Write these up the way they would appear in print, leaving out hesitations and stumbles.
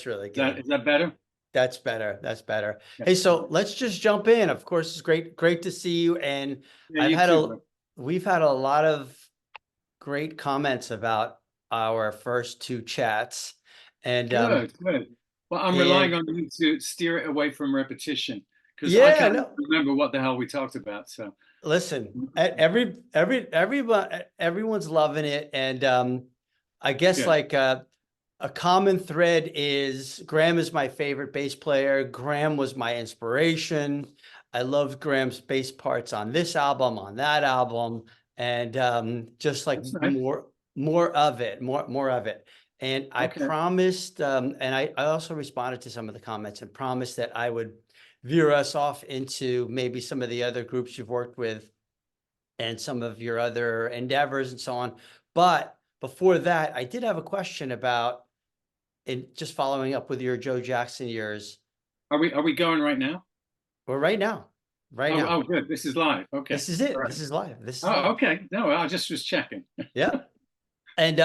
really That good. is that better? That's better. That's better. Yeah. Hey, so let's just jump in. Of course, it's great to see you. And Yeah, I've you had too, a bro. we've had a lot of great comments about our first two chats. And Good, good. Well, I'm relying and on you to steer it away from repetition because I yeah, can't no, remember what the hell we talked about. So, listen, everyone's loving it. And I guess good. like a common thread is Graham is my favorite bass player. Graham was my inspiration. I loved Graham's bass parts on this album, on that album, and just like That's nice. more of it, more of it. And I Okay. promised, and I also responded to some of the comments and promised that I would veer us off into maybe some of the other groups you've worked with and some of your other endeavors and so on. But before that, I did have a question about, and just following up with your Joe Jackson years. Are we going right now? Well, right now, right Oh, now, oh, good. This is live. Okay. this is All it. right. This is live. This is Oh, live. okay. No, I just was checking. Yeah. And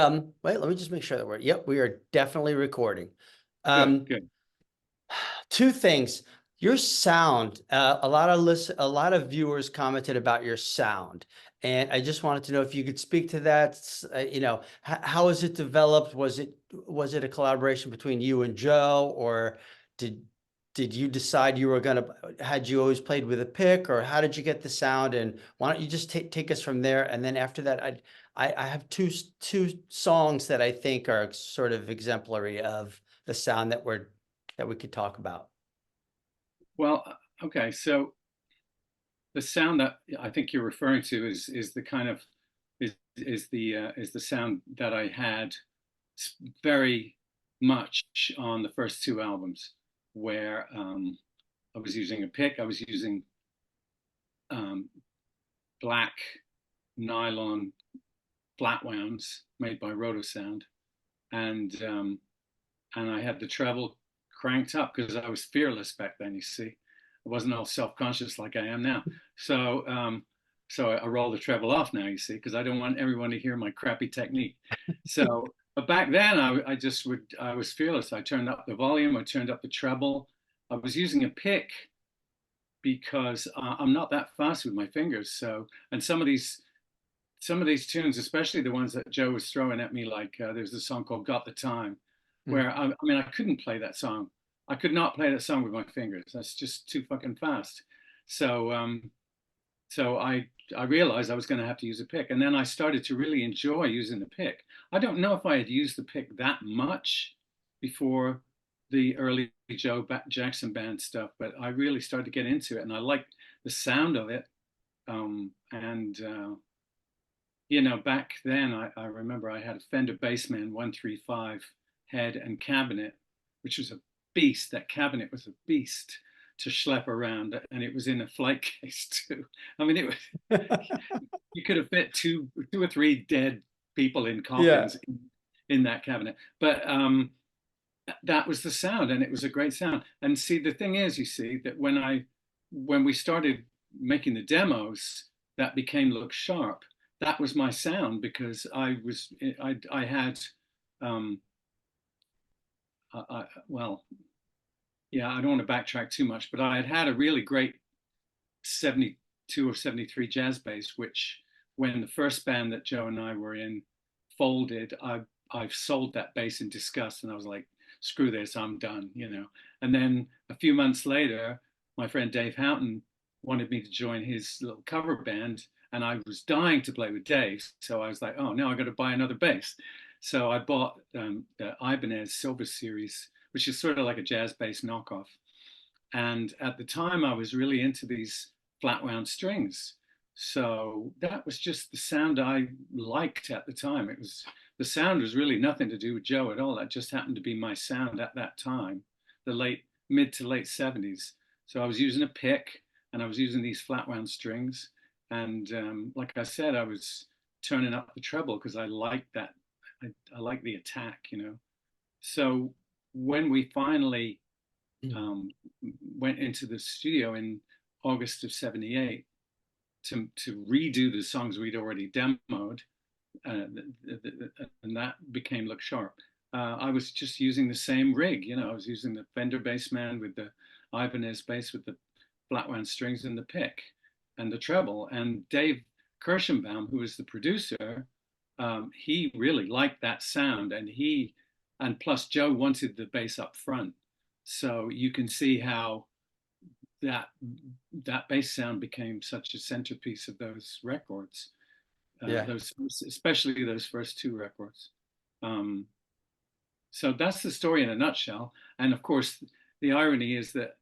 wait, let me just make sure that yep, we are definitely recording. Good, Um, good. Two things. Your sound, a lot of viewers commented about your sound, and I just wanted to know if you could speak to that. How was it developed? Was it a collaboration between you and Joe, or did did you decide you were gonna, had you always played with a pick, or how did you get the sound? And why don't you just take us from there? And then after that, I have two songs that I think are sort of exemplary of the sound that we could talk about. Well, okay. So the sound that I think you're referring to is the kind of is the sound that I had very much on the first two albums, where I was using a pick. I was using um, black nylon flat wounds made by Rotosound, and and I had the treble cranked up because I was fearless back then. You see, I wasn't all self-conscious like I am now. So so I roll the treble off now. You see, because I don't want everyone to hear my crappy technique. So, but back then I just would I was fearless. I turned up the volume. I turned up the treble. I was using a pick because I'm not that fast with my fingers. So, and some of these tunes, especially the ones that Joe was throwing at me, like there's a song called "Got the Time," where Mm. I mean I couldn't play that song. I could not play that song with my fingers. That's just too fucking fast. So so I realized I was going to have to use a pick, and then I started to really enjoy using the pick. I don't know if I had used the pick that much before the early Joe Jackson band stuff, but I really started to get into it, and I liked the sound of it. And You know, back then I remember I had a Fender Bassman 135 head and cabinet, which was a beast. That cabinet was a beast to schlep around, and it was in a flight case too. I mean, it was you could have fit two or three dead people in Yeah. coffins in that cabinet. But that was the sound, and it was a great sound. And see, the thing is, you see, that when we started making the demos, that became Look Sharp. That was my sound because I had um, well, yeah, I don't want to backtrack too much, but I had had a really great 72 or 73 jazz bass, which when the first band that Joe and I were in folded, I've sold that bass in disgust, and I was like, screw this, I'm done, you know. And then a few months later, my friend Dave Houghton wanted me to join his little cover band, and I was dying to play with Dave, so I was like, oh, now I got to buy another bass. So I bought the Ibanez Silver Series, which is sort of like a jazz bass knockoff. And at the time, I was really into these flat wound strings. So that was just the sound I liked at the time. It was the sound was really nothing to do with Joe at all. That just happened to be my sound at that time, the mid to late 70s. So I was using a pick and I was using these flat wound strings. And like I said, I was turning up the treble because I liked that. I like the attack, you know. So when we finally um, went into the studio in August of '78 to redo the songs we'd already demoed, and that became Look Sharp. I was just using the same rig. You know, I was using the Fender Bassman with the Ibanez bass with the flat wound strings and the pick and the treble. And Dave Kirschenbaum, who was the producer, he really liked that sound, and plus Joe wanted the bass up front, so you can see how that that bass sound became such a centerpiece of those records. Yeah. Those, especially those first two records. Um, so that's the story in a nutshell. And of course, the irony is that,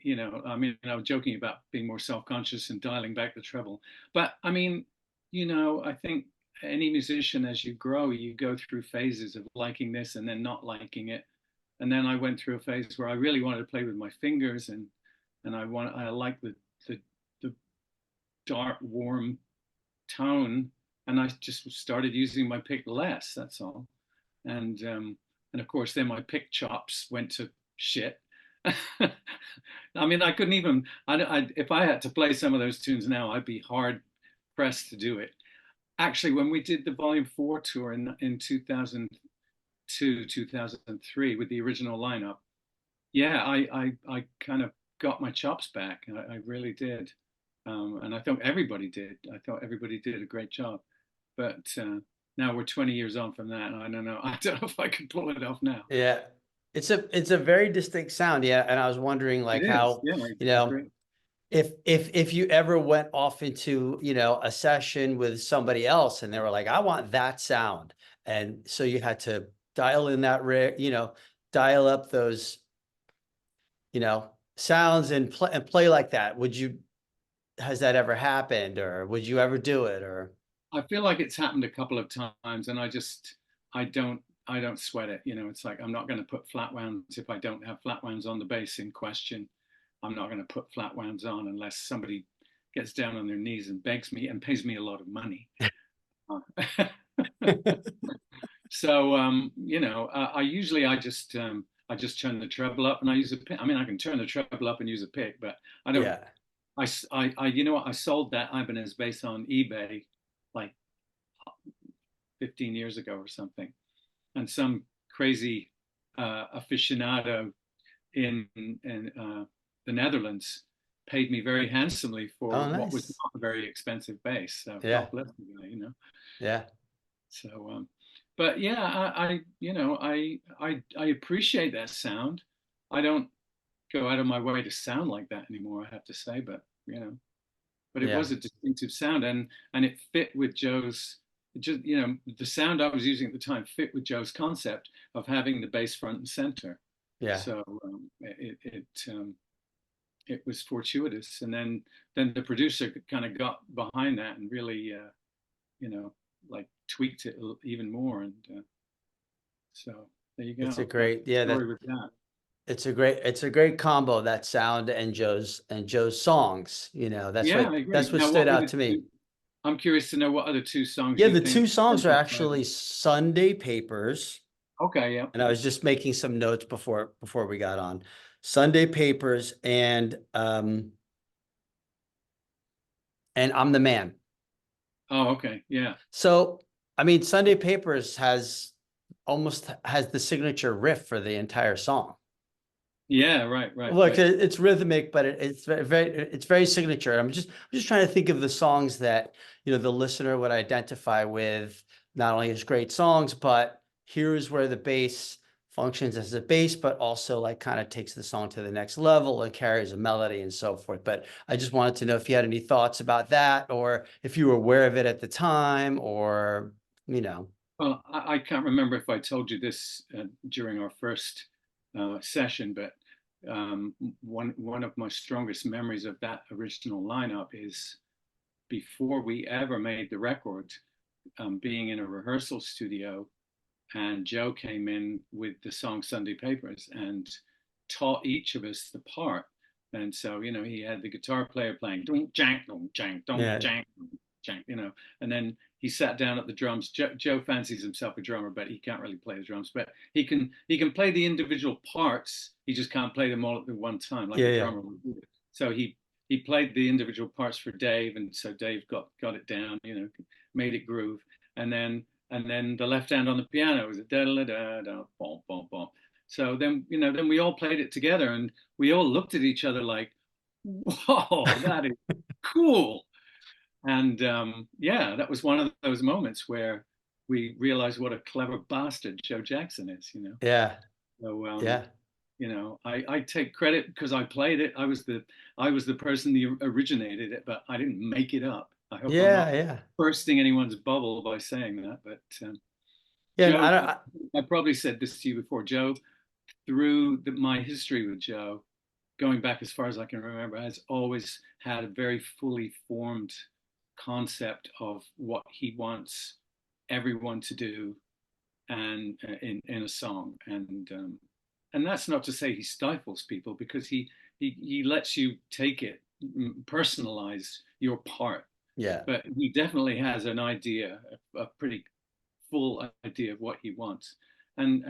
you know, I mean, I was joking about being more self-conscious and dialing back the treble, but I mean, you know, I think any musician, as you grow, you go through phases of liking this and then not liking it. And then I went through a phase where I really wanted to play with my fingers, and I like the the dark, warm tone, and I just started using my pick less. That's all. And and of course, then my pick chops went to shit. I mean, I couldn't even. If I had to play some of those tunes now, I'd be hard pressed to do it. Actually, when we did the Volume 4 tour in 2002, 2003 with the original lineup, yeah, I kind of got my chops back. I really did. And I thought everybody did. I thought everybody did a great job. But now we're 20 years on from that. And I don't know. I don't know if I can pull it off now. Yeah. It's a very distinct sound. Yeah. And I was wondering It like is. how, Yeah, you I know, agree. if you ever went off into, you know, a session with somebody else and they were like, I want that sound. And so you had to dial in that you know, dial up those, you know, sounds and play like that. Has that ever happened, or would you ever do it, or? I feel like it's happened a couple of times, and I don't sweat it. You know, it's like I'm not going to put flat wounds if I don't have flat wounds on the bass in question. I'm not going to put flat wounds on unless somebody gets down on their knees and begs me and pays me a lot of money. So you know, I just turn the treble up and I use a pick. I mean, I can turn the treble up and use a pick, but I don't. Yeah. You know what? I sold that Ibanez bass on eBay like 15 years ago or something, and some crazy aficionado in the Netherlands paid me very handsomely for Oh, what was nice. not a very expensive bass. So Yeah. God bless the guy, you know. Yeah. So, but yeah, you know, I appreciate that sound. I don't go out of my way to sound like that anymore, I have to say, but you know, but it Yeah. was a distinctive sound, and it fit with Joe's. Just, you know, the sound I was using at the time fit with Joe's concept of having the bass front and center. Yeah. So it was fortuitous, and then the producer kind of got behind that and really you know, like tweaked it even more, and so there you It's a go. That's great, the yeah, story with that. it's a great combo, that sound and Joe's songs, you know, Yeah, I agree. that's what Now, stood what were out the to me. two? I'm curious to know what other two songs Yeah, you the think two songs are exemplify actually that. Sunday Papers, Okay, yeah. and I was just making some notes before we got on. Sunday Papers and I'm the Man. Oh, okay, yeah. So, I mean, Sunday Papers has the signature riff for the entire song. Yeah, right, right, Look, right. it's rhythmic, but it's very signature. I'm just trying to think of the songs that, you know, the listener would identify with, not only as great songs, but here's where the bass functions as a bass, but also like kind of takes the song to the next level and carries a melody and so forth. But I just wanted to know if you had any thoughts about that, or if you were aware of it at the time, or, you know. Well, I can't remember if I told you this during our first session, but one of my strongest memories of that original lineup is before we ever made the record, being in a rehearsal studio, and Joe came in with the song Sunday Papers and taught each of us the part. And so, you know, he had the guitar player playing don't jank, don't jank, don't Yeah, jank, jank, you know, and then he sat down at the drums. Joe fancies himself a drummer, but he can't really play the drums. But he can play the individual parts. He just can't play them all at the one time like yeah, a yeah, drummer would do. So he played the individual parts for Dave, and so Dave got it down, you know, made it groove, and then and then the left hand on the piano was a da da da da bom bom bom. So then, then we all played it together, and we all looked at each other like, "Whoa, that is cool!" And yeah, that was one of those moments where we realized what a clever bastard Joe Jackson is. Yeah. So Yeah. I take credit because I played it. I was the person who originated it, but I didn't make it up. I hope I'm Yeah. not Yeah. bursting anyone's bubble by saying that. But Yeah. And I Joe, don't, I probably said this to you before. Joe, through my history with Joe, going back as far as I can remember, has always had a very fully formed concept of what he wants everyone to do, and in a song, and that's not to say he stifles people, because he lets you take it, personalize your part, yeah. but he definitely has an idea, a pretty full idea of what he wants, and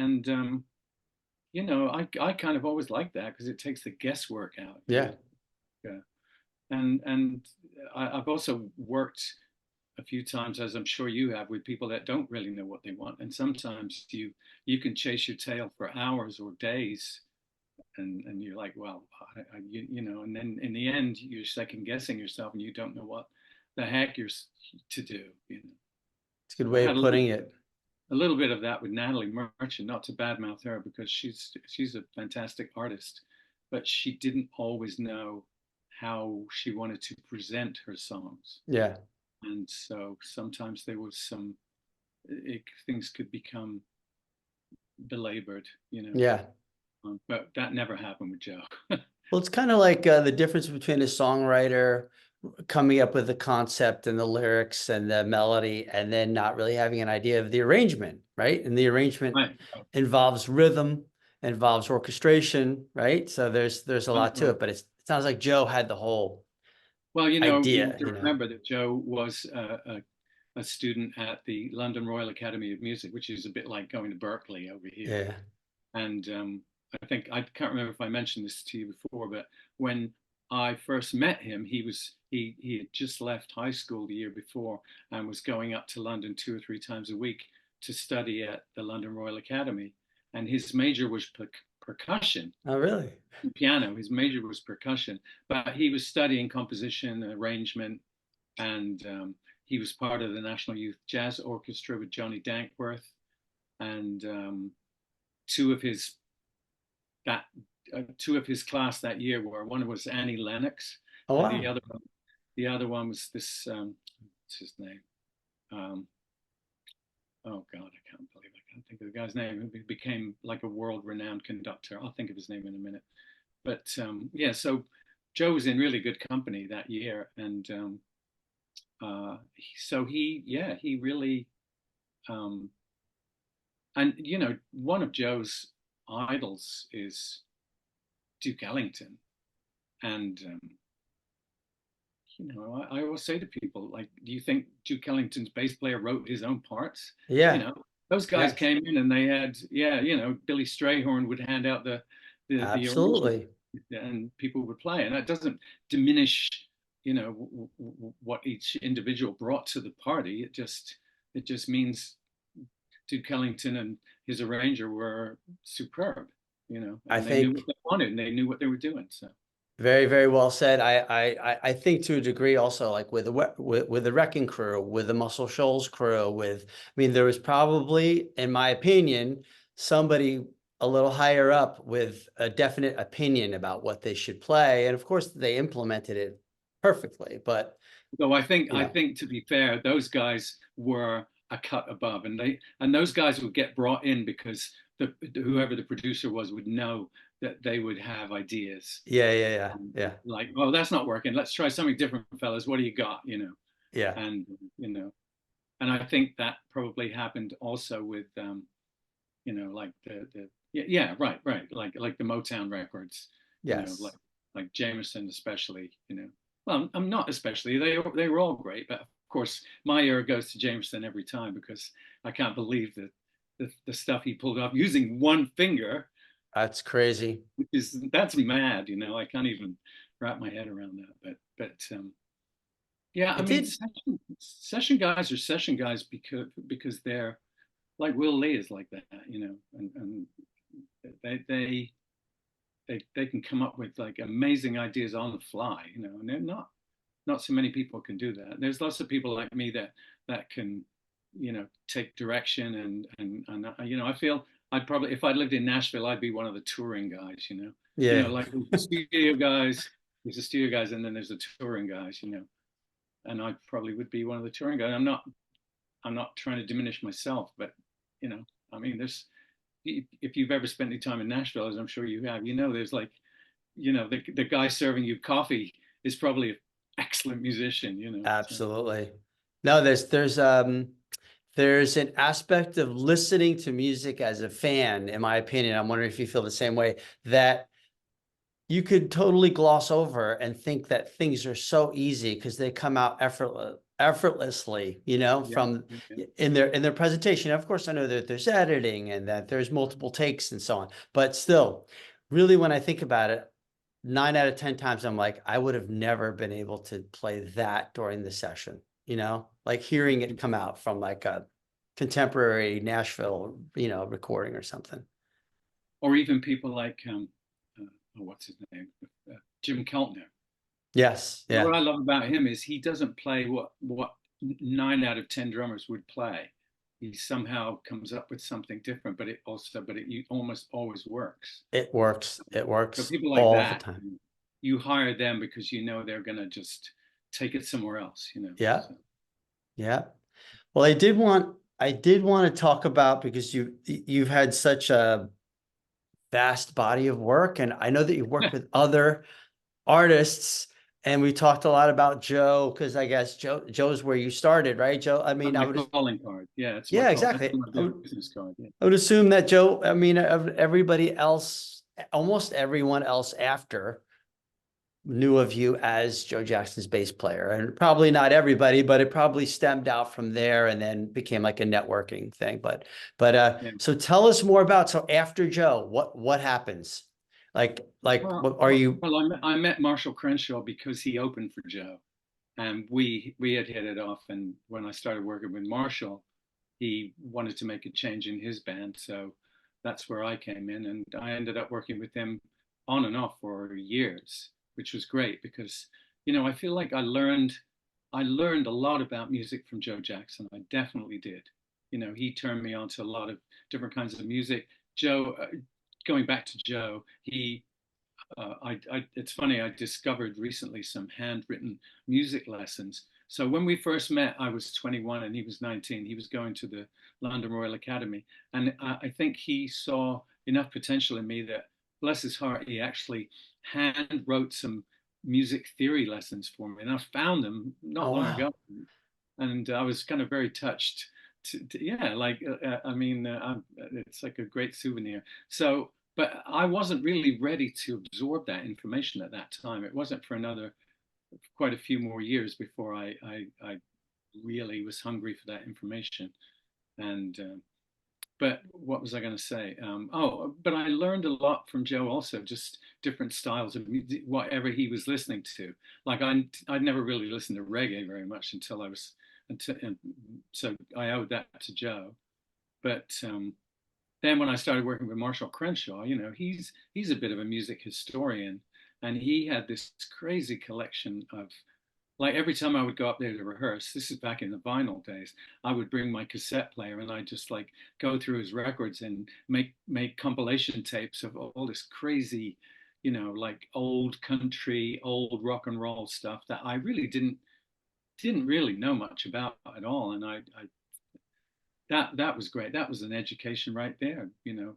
I kind of always like that because it takes the guesswork out. Yeah. Yeah. And I've also worked a few times, as I'm sure you have, with people that don't really know what they want, and sometimes you can chase your tail for hours or days, and you're like, well, and then in the end you're second guessing yourself, and you don't know what the heck you're to do. It's a good So I way had of putting it. a little bit of that with Natalie Merchant, not to badmouth her, because she's a fantastic artist, but she didn't always know how she wanted to present her songs, Yeah. and so sometimes there was things could become belabored. Yeah. But that never happened with Joe. Well, it's kind of like the difference between a songwriter coming up with the concept and the lyrics and the melody, and then not really having an idea of the arrangement, right? And the arrangement Right, involves rhythm, involves orchestration, right? So there's a right, lot to right. it, but it sounds like Joe had the whole Well, you have idea, to remember that Joe was a student at the London Royal Academy of Music, which is a bit like going to Berkeley over here. Yeah. And I think, I can't remember if I mentioned this to you before, but when I first met him, he had just left high school the year before and was going up to London 2 or 3 times a week to study at the London Royal Academy. And his major was percussion, Oh, really? piano. His major was percussion, but he was studying composition, arrangement, and he was part of the National Youth Jazz Orchestra with Johnny Dankworth, and two of his that two of his class that year were, one was Annie Lennox, Oh, and wow. the other one was this, what's his name? Um, oh God, I can't believe I can't think of the guy's name. He became like a world-renowned conductor. I'll think of his name in a minute. But yeah, so Joe was in really good company that year, and so he really, um, and one of Joe's idols is Duke Ellington, and I always say to people, like, do you think Duke Ellington's bass player wrote his own parts? You Yeah. know, those guys Yes. came in and they had, yeah, Billy Strayhorn would hand out the arrangement, Absolutely. and people would play, and that doesn't diminish, what each individual brought to the party. It just means Duke Ellington and his arranger were superb, I and they knew think what they wanted, and they knew what they were doing. So. very, very well said. I think to a degree also, like with the Wrecking Crew, with the Muscle Shoals crew, I mean, there was probably, in my opinion, somebody a little higher up with a definite opinion about what they should play. And of course they implemented it perfectly, but So I think you I know, think to be fair, those guys were a cut above, and those guys would get brought in because whoever the producer was would know that they would have ideas, yeah, yeah, yeah, yeah, like, oh, that's not working. Let's try something different, fellas. What do you got? yeah, And you know, and I think that probably happened also with like the yeah, right, like the Motown records, yes. like Jamerson especially. Well, I'm not especially, they were all great, but of course my ear goes to Jamerson every time because I can't believe that the stuff he pulled off using one finger, That's crazy. which that's mad. I can't even wrap my head around that, but Yeah, I It mean, did. session guys are session guys because they're like Will Lee is like that, and they they they can come up with like amazing ideas on the fly, and they're not so many people can do that. There's lots of people like me that can, take direction and I feel I'd probably if I lived in Nashville, I'd be one of the touring guys, Yeah. like there's the studio guys, and then there's the touring guys, and I probably would be one of the touring guys. I'm not trying to diminish myself, but you know, I mean, if you've ever spent any time in Nashville, as I'm sure you have, there's like, the guy serving you coffee is probably an excellent musician, So Absolutely. No, there's an aspect of listening to music as a fan, in my opinion. I'm wondering if you feel the same way, that you could totally gloss over and think that things are so easy because they come out effortlessly, yeah, from yeah, in their presentation. Of course, I know that there's editing and that there's multiple takes and so on, but still, really, when I think about it, 9 out of 10 times I'm like, I would have never been able to play that during the session, like hearing it come out from like a contemporary Nashville, recording or something. or even people like what's his name, Jim Keltner. Yes. What Yeah. I love about him is he doesn't play what 9 out of 10 drummers would play. He somehow comes up with something different, but it almost always works. It works. It So works people like all the that, time. you hire them because they're gonna just take it somewhere else. Yeah. So Yeah. Well, I did want to talk about, because you've had such a vast body of work, and I know that you work with other artists, and we talked a lot about Joe, because I guess Joe's where you started, right? Joe, I mean, my calling card. Yeah, yeah, that's exactly. my business card. Yeah. I would assume that Joe, I mean, everybody else, almost everyone else after, knew of you as Joe Jackson's bass player, and probably not everybody, but it probably stemmed out from there and then became like a networking thing. But Yeah. so tell us more about, so after Joe, what happens? What are you? I met Marshall Crenshaw because he opened for Joe, and we had hit it off. And when I started working with Marshall, he wanted to make a change in his band, so that's where I came in, and I ended up working with him on and off for years, which was great because I feel like I learned a lot about music from Joe Jackson. I definitely did. He turned me on to a lot of different kinds of music. Joe, going back to Joe, it's funny, I discovered recently some handwritten music lessons. So when we first met, I was 21 and he was 19. He was going to the London Royal Academy. And I think he saw enough potential in me that, bless his heart, he actually hand wrote some music theory lessons for me. And I found them not Oh, long wow. ago. And I was kind of very touched. Yeah, like, I mean, it's like a great souvenir. So, but I wasn't really ready to absorb that information at that time. It wasn't for another quite a few more years before I really was hungry for that information. And but what was I going to say? But I learned a lot from Joe also, just different styles of music, whatever he was listening to. Like I'd never really listened to reggae very much and so I owed that to Joe. But then when I started working with Marshall Crenshaw, he's a bit of a music historian, and he had this crazy collection of, like, every time I would go up there to rehearse, this is back in the vinyl days, I would bring my cassette player and I just like go through his records and make compilation tapes of all this crazy, like old country, old rock and roll stuff that I really didn't really know much about at all. And that was great. That was an education right there,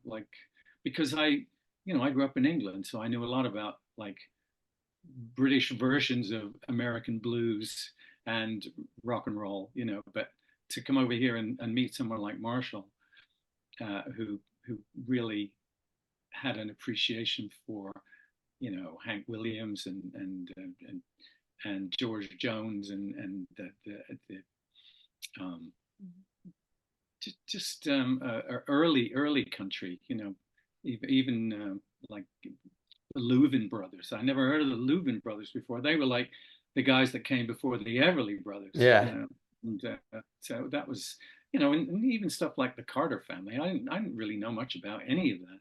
like, because I grew up in England, so I knew a lot about like British versions of American blues and rock and roll, but to come over here and meet someone like Marshall, who really had an appreciation for, Hank Williams and George Jones and um, just early country, even like the Louvin brothers. I never heard of the Louvin brothers before. They were like the guys that came before the Everly Brothers, Yeah. and so that was, and even stuff like the Carter family. I didn't really know much about any of that.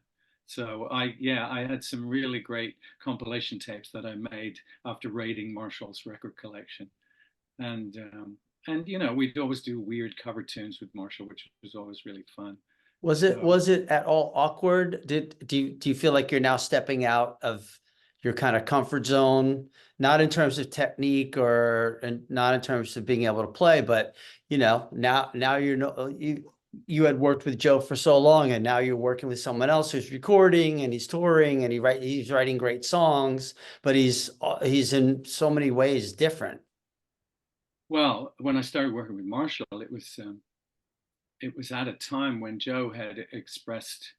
So yeah, I had some really great compilation tapes that I made after raiding Marshall's record collection, and we'd always do weird cover tunes with Marshall, which was always really fun. So Was it at all awkward? Do you feel like you're now stepping out of your kind of comfort zone, not in terms of technique or and not in terms of being able to play, but now you had worked with Joe for so long and now you're working with someone else who's recording and he's touring and he's writing great songs, but he's in so many ways different. well, when I started working with Marshall, it was at a time when Joe had expressed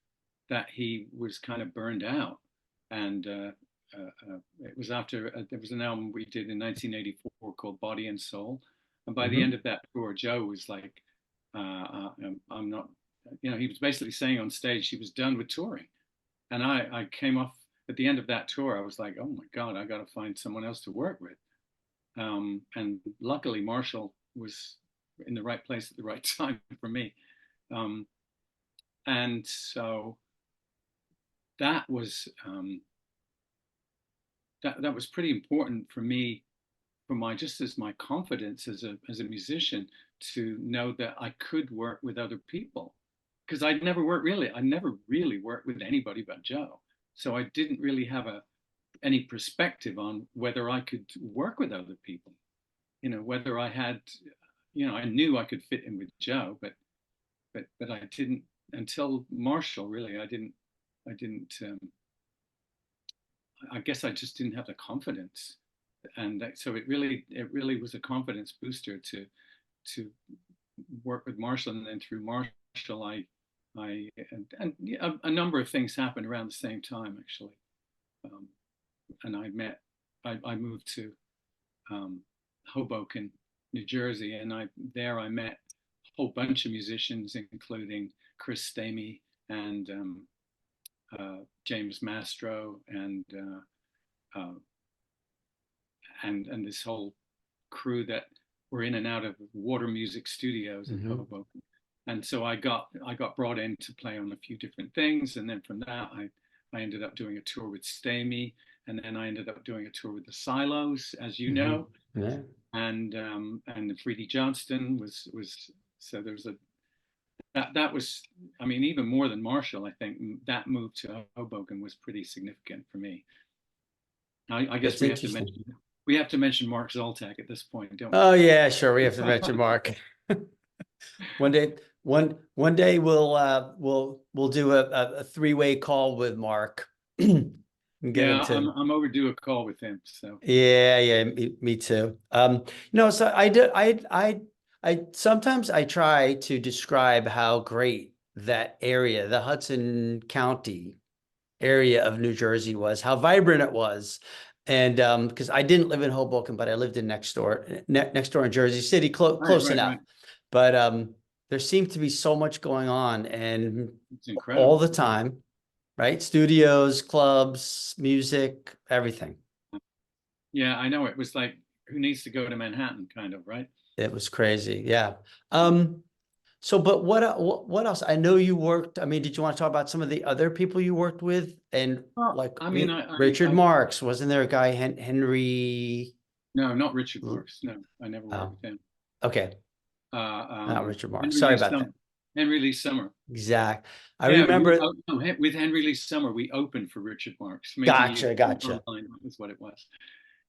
that he was kind of burned out, and it was after there was an album we did in 1984 called Body and Soul, and by the Hmm. end of that tour, Joe was like, "I'm not," he was basically saying on stage he was done with touring, and I came off at the end of that tour, I was like, "Oh my God, I got to find someone else to work with," and luckily Marshall was in the right place at the right time for me. Um, and so that was that was pretty important for me, for my just as my confidence as a musician, to know that I could work with other people, because I never really worked with anybody but Joe, so I didn't really have any perspective on whether I could work with other people, whether I had, I knew I could fit in with Joe, but I didn't until Marshall. Really, I didn't. I guess I just didn't have the confidence, and so it really was a confidence booster to work with Marshall, and then through Marshall, and yeah, a number of things happened around the same time actually, um, and I moved to um, Hoboken, New Jersey, and I met a whole bunch of musicians, including Chris Stamey and James Mastro uh, and this whole crew that were in and out of Water Music Studios in Hmm. Hoboken. And so I got brought in to play on a few different things, and then from that I ended up doing a tour with Stamey, and then I ended up doing a tour with the Silos, as you Hmm. know, Yeah. and Freddie Johnston was so there's a that was, I mean, even more than Marshall. I think that move to Hoboken was pretty significant for me. I guess That's interesting. we have to mention Mark Zoltak at this point, don't Oh we? yeah, sure. We have to mention Mark. One day, one day we'll do a three-way call with Mark and get Yeah, I'm into. I'm overdue a call with him. So Yeah, yeah, me too. So I sometimes I try to describe how great that area, the Hudson County area of New Jersey was, how vibrant it was. And because I didn't live in Hoboken, but I lived in next door in Jersey City, right, close right, right. enough. But there seemed to be so much going on and It's all incredible. the time, right? Studios, clubs, music, everything. Yeah, I know. It was like, who needs to go to Manhattan, kind of, right? It was crazy. Yeah. Um, so, but what else? I know you worked. I mean, did you want to talk about some of the other people you worked with? And Well, like I mean, Richard Marx, wasn't there a guy, Henry? no, not Richard Marx. No, I never worked Oh, with him. okay. Uh, Not um, Richard Marx. Henry Sorry Lee about Summer. that. Henry Lee Summer. Exact. I Yeah, remember. no, with Henry Lee Summer, we opened for Richard Marx. Maybe you Gotcha, gotcha. online was what it was.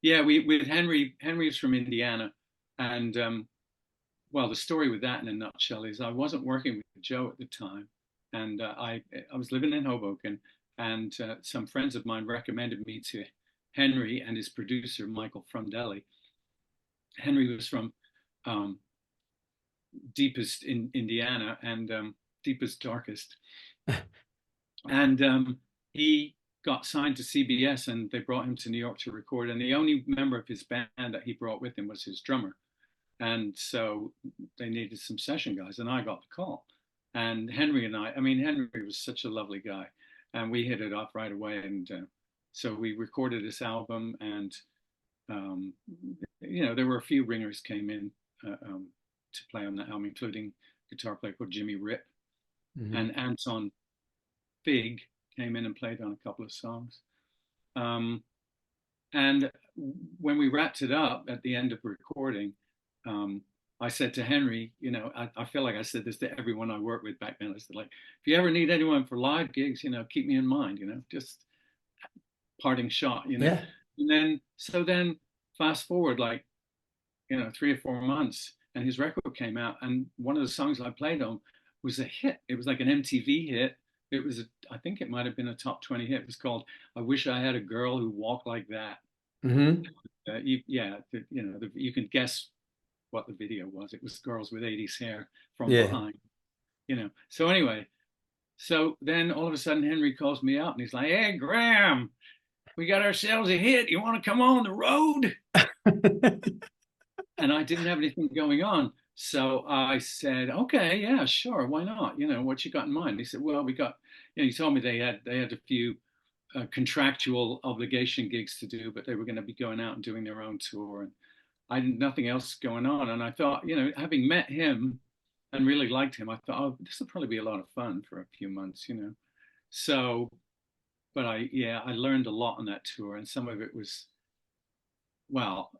Yeah, we with Henry. Henry's from Indiana, and well, the story with that in a nutshell is I wasn't working with Joe at the time, and I was living in Hoboken, and some friends of mine recommended me to Henry and his producer Michael Frondelli. Henry was from um, deepest in Indiana and deepest darkest, and he got signed to CBS, and they brought him to New York to record. And the only member of his band that he brought with him was his drummer. And so they needed some session guys, and I got the call. And Henry and I mean, Henry was such a lovely guy, and we hit it off right away. And so we recorded this album, and um, there were a few ringers came in to play on that album, including a guitar player called Jimmy Rip, Mhm. and Anton Fig came in and played on a couple of songs. Um, and when we wrapped it up at the end of recording, um, I said to Henry, I feel like I said this to everyone I worked with back then. I said, like, if you ever need anyone for live gigs, keep me in mind, just parting shot. Yeah. And then fast forward like, 3 or 4 months, and his record came out, and one of the songs I played on was a hit. It was like an MTV hit. I think it might have been a top 20 hit. It was called "I Wish I Had a Girl Who Walked Like That." Hmm. You can guess what the video was. It was girls with 80s hair from Yeah. behind. So anyway, so then all of a sudden Henry calls me up and he's like, "Hey, Graham, we got ourselves a hit. You want to come on the road?" And I didn't have anything going on. So I said, "Okay, yeah, sure, why not? What you got in mind?" He said, "Well, we got, he told me they had a few contractual obligation gigs to do, but they were going to be going out and doing their own tour, and I had nothing else going on." And I thought, having met him and really liked him, I thought, oh, this will probably be a lot of fun for a few months. So, but I learned a lot on that tour, and some of it was, well,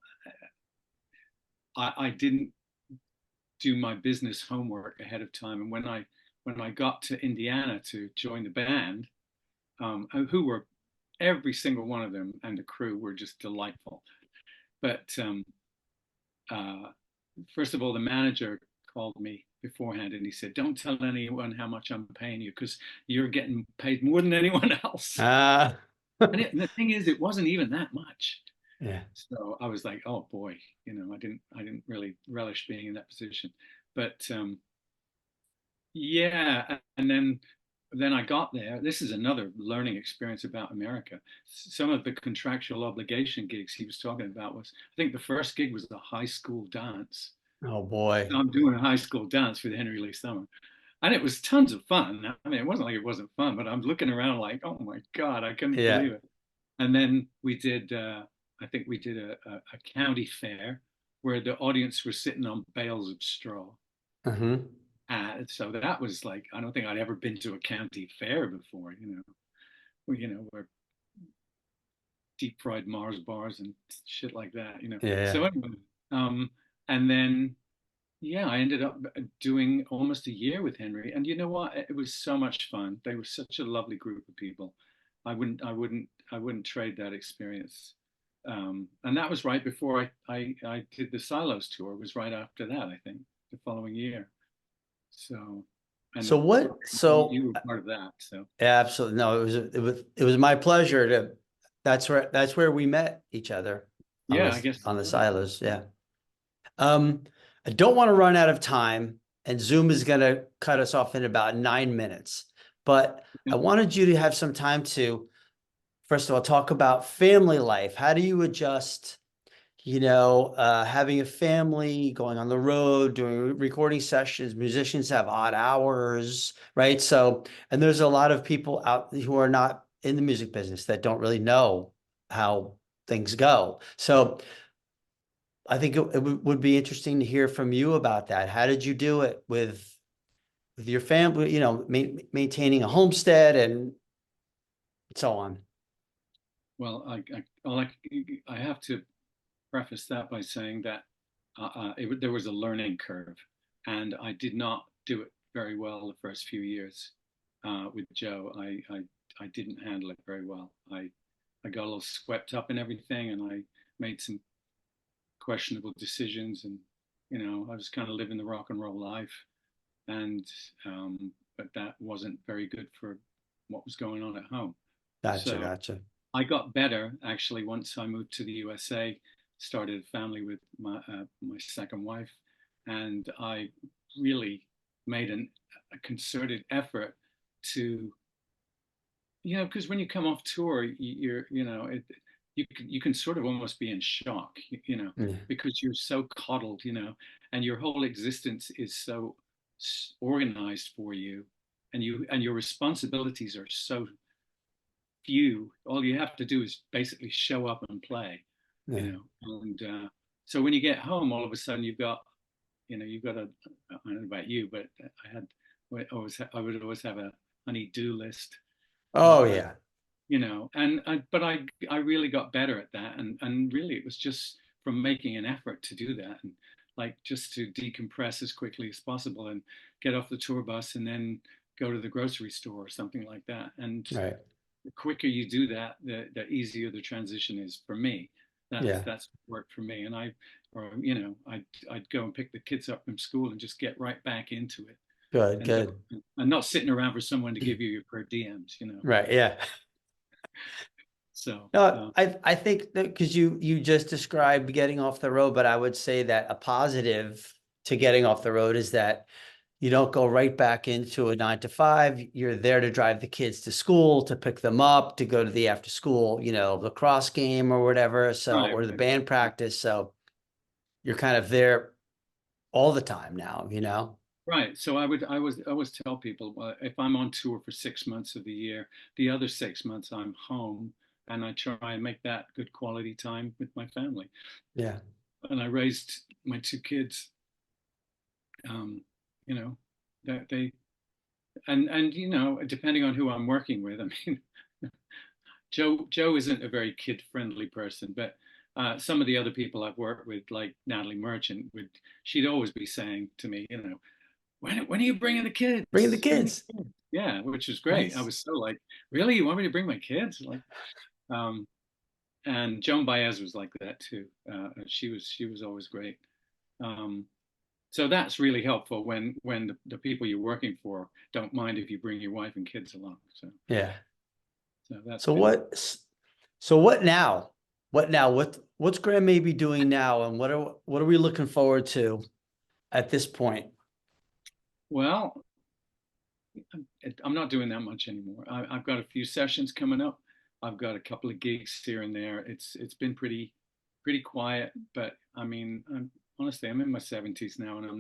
I didn't do my business homework ahead of time. And when I got to Indiana to join the band, who were every single one of them and the crew were just delightful. But uh, first of all, the manager called me beforehand and he said, "Don't tell anyone how much I'm paying you because you're getting paid more than anyone else." Ah. And the thing is, it wasn't even that much. Yeah. So I was like, "Oh boy," I didn't really relish being in that position. But yeah, and then I got there. This is another learning experience about America. Some of the contractual obligation gigs he was talking about was, I think the first gig was the high school dance. Oh boy. So I'm doing a high school dance for the Henry Lee Summer. And it was tons of fun. I mean, it wasn't like it wasn't fun, but I'm looking around like, oh my God, I couldn't Yeah. believe it. And then I think we did a county fair where the audience was sitting on bales of straw. Hmm. So that was like, I don't think I'd ever been to a county fair before, where deep fried Mars bars and shit like that. Yeah. So anyway, um, and then, yeah, I ended up doing almost a year with Henry. And you know what? It was so much fun. They were such a lovely group of people. I wouldn't trade that experience. And that was right before I did the Silos tour. It was right after that, I think, the following year. So, and So of course, what? you So were part of that. So, yeah, absolutely. No, it was my pleasure to. That's where we met each other on yeah, I this guess on it the was. silos. Yeah. Um, I don't want to run out of time, and Zoom is going to cut us off in about 9 minutes. But Yeah. I wanted you to have some time to, first of all, talk about family life. How do you adjust? Having a family, going on the road, doing recording sessions, musicians have odd hours, right? So, and there's a lot of people out who are not in the music business that don't really know how things go. So I think it would be interesting to hear from you about that. How did you do it with your family, maintaining a homestead and so on? Well, I have to preface that by saying that there was a learning curve, and I did not do it very well the first few years with Joe. I didn't handle it very well. I got a little swept up in everything, and I made some questionable decisions, and I was kind of living the rock and roll life, and but that wasn't very good for what was going on at home. Gotcha, So gotcha. I got better actually once I moved to the USA, started a family with my second wife, and I really made a concerted effort to, because when you come off tour, you can sort of almost be in shock, Yeah, because you're so coddled, and your whole existence is so organized for you, and your responsibilities are so few. All you have to do is basically show up and play, yeah. and so when you get home, all of a sudden you've got, you've got a, I don't know about you, but I would always have a honey-do list. Oh Uh, yeah. but I really got better at that, and really it was just from making an effort to do that, and like just to decompress as quickly as possible and get off the tour bus and then go to the grocery store or something like that. And Right. the quicker you do that, the easier the transition is for me. Yeah. That's worked for me. And I'd go and pick the kids up from school and just get right back into it, Good, and good. not sitting around for someone to give you your per diems. Right. Yeah. So No, I think that because you just described getting off the road, but I would say that a positive to getting off the road is that you don't go right back into a 9 to 5. You're there to drive the kids to school, to pick them up, to go to the after school, lacrosse game or whatever. So, right, or the right, band right. practice. So you're kind of there all the time now. Right. So I always tell people, if I'm on tour for 6 months of the year, the other 6 months I'm home, and I try and make that good quality time with my family. Yeah. And I raised my two kids, um, you know, that they and depending on who I'm working with, I mean, Joe isn't a very kid friendly person, but some of the other people I've worked with, like Natalie Merchant, she'd always be saying to me, when are you bringing the Bringing the kids? Bring the kids. kids. Yeah, which is great. I Nice. was so like, really? You want me to bring my kids? Like, um, and Joan Baez was like that too. She was always great. Um, so that's really helpful when the people you're working for don't mind if you bring your wife and kids along. Yeah. So that's So good. what now? What now? What's Graham maybe doing now? And what are we looking forward to at this point? Well, I'm not doing that much anymore. I've got a few sessions coming up. I've got a couple of gigs here and there. It's been pretty quiet, but I mean, honestly, I'm in my 70s now, and I'm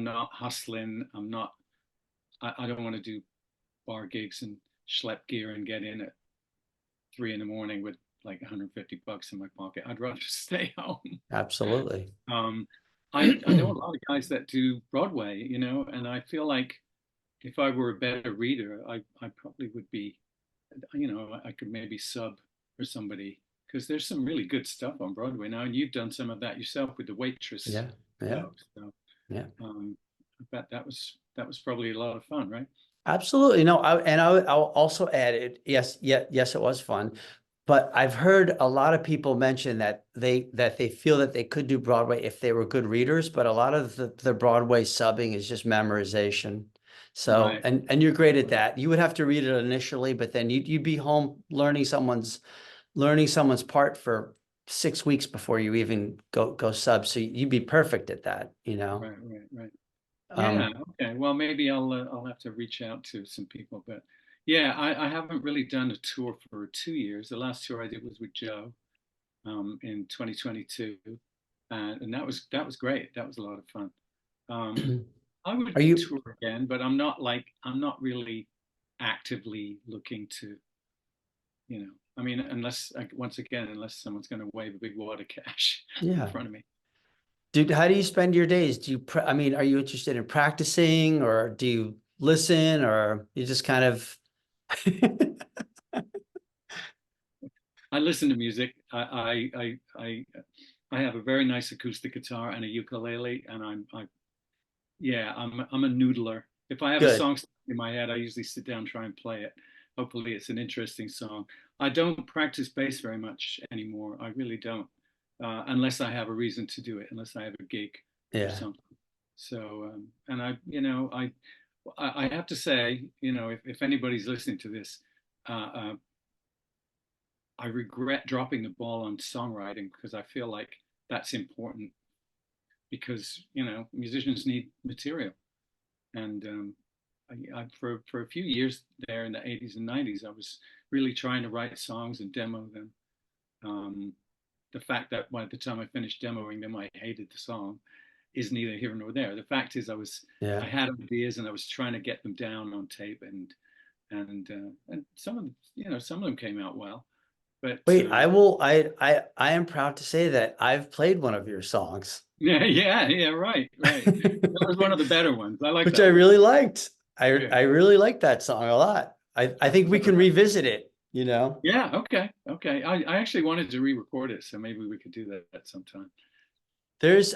not hustling. I don't want to do bar gigs and schlep gear and get in at 3 in the morning with like $150 in my pocket. I'd rather stay home. Absolutely. Um, I know a lot of guys that do Broadway, and I feel like if I were a better reader, I probably would be, I could maybe sub for somebody, because there's some really good stuff on Broadway now, and you've done some of that yourself with the Waitress Yeah. Yeah. show. So Yeah. I bet that was probably a lot of fun, right? Absolutely. No, I'll also add it. Yes, yeah, yes, it was fun. But I've heard a lot of people mention that they feel that they could do Broadway if they were good readers, but a lot of the Broadway subbing is just memorization. So, Right. and you're great at that. You would have to read it initially, but then you'd be home learning someone's part for 6 weeks before you even go sub. So you'd be perfect at that. Right, right, right. Yeah. Um, Okay. Well, maybe I'll have to reach out to some people, but yeah, I haven't really done a tour for 2 years. The last tour I did was with Joe, in 2022, and that was great. That was a lot of fun. Um, I would are you? tour again, but I'm not really actively looking to, I mean, once again, unless someone's going to wave a big wad of cash in Yeah. front of me. Dude, how do you spend your days? I mean, are you interested in practicing or do you listen or you just kind of I listen to music. I have a very nice acoustic guitar and a ukulele, and I'm a noodler. If I have a good? song stuck in my head, I usually sit down and try and play it. Hopefully, it's an interesting song. I don't practice bass very much anymore. I really don't, unless I have a reason to do it, unless I have a gig or Yeah. something. So, and I have to say, if anybody's listening to this, uh, I regret dropping the ball on songwriting, because I feel like that's important, because musicians need material. And for a few years there in the 80s and 90s, I was really trying to write songs and demo them. Um, the fact that by the time I finished demoing them, I hated the song is neither here nor there. The fact is, I Yeah. had ideas, and I was trying to get them down on tape, and some of them came out well, But Wait, I am proud to say that I've played one of your songs. yeah, yeah, yeah, right, right. That was one of the better ones. I like Which I that one. really liked. I Good. really liked that song a lot. I think we can revisit it, you know. Yeah, okay, okay. I actually wanted to re-record it, so maybe we could do that at some time.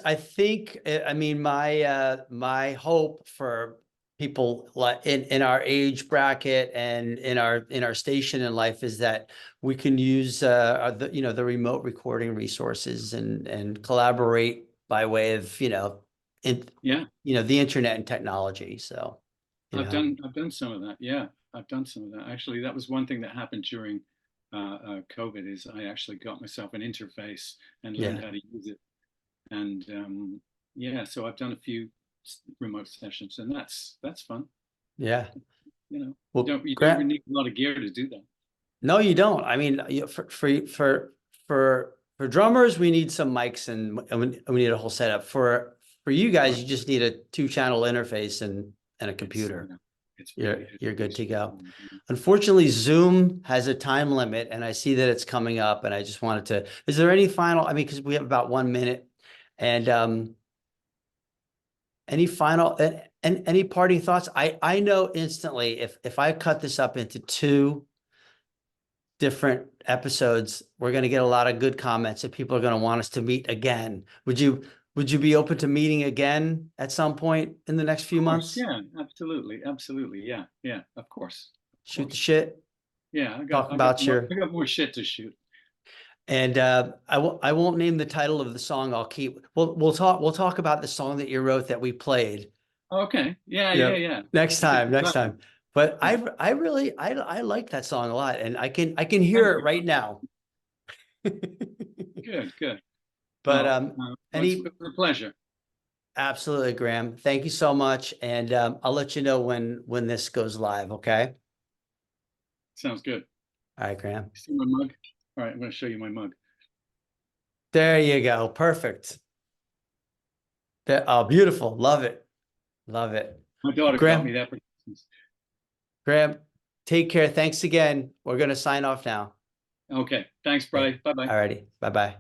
I think, I mean, my hope for people like in our age bracket and in our station in life is that we can use the remote recording resources and collaborate by way of, in Yeah, the internet and technology. So, you know, I've done some of that. Yeah, I've done some of that. Actually, that was one thing that happened during COVID is I actually got myself an interface and learned yeah, how to use it. And yeah, so I've done a few remote sessions, and that's fun. yeah. You know, Well, you don't Grant, really need a lot of gear to do that. no, you don't. I mean, for drummers, we need some mics and we need a whole setup. For you guys, Right. you just need a two-channel interface and a It's computer. it's really You're good to go. straightforward. Yeah. Unfortunately, Zoom has a time limit, and I see that it's coming up. And I just wanted to. Is there any final? I mean, because we have about 1 minute, and any final and any parting thoughts? I know instantly if I cut this up into two different episodes, we're going to get a lot of good comments and people are going to want us to meet again. Would you be open to meeting again at some point in the next few Of course, months? yeah, absolutely, absolutely, yeah, yeah, of Shoot the course. shit, Yeah, talk about I your got more shit to shoot. and I won't name the title of the song. I'll keep we'll talk about the song that you wrote that we played. Okay, yeah, You yeah, know, yeah. next That's a time, good next topic. time. But Yeah, I really I like that song a lot and I can hear thank it you. right now. Good, good. But Well, any it was a pleasure. absolutely, Graham. Thank you so much. And I'll let you know when this goes live. Okay. Sounds good. All right, Graham. See my mug? All right, I'm going to show you my mug. There you go. Perfect. Oh, beautiful. Love it. Love it. My Well, daughter got me Graham, that for Christmas. Graham, take care. Thanks again. We're going to sign off now. Okay, thanks, Okay. Bry. Bye bye. All righty. Bye bye.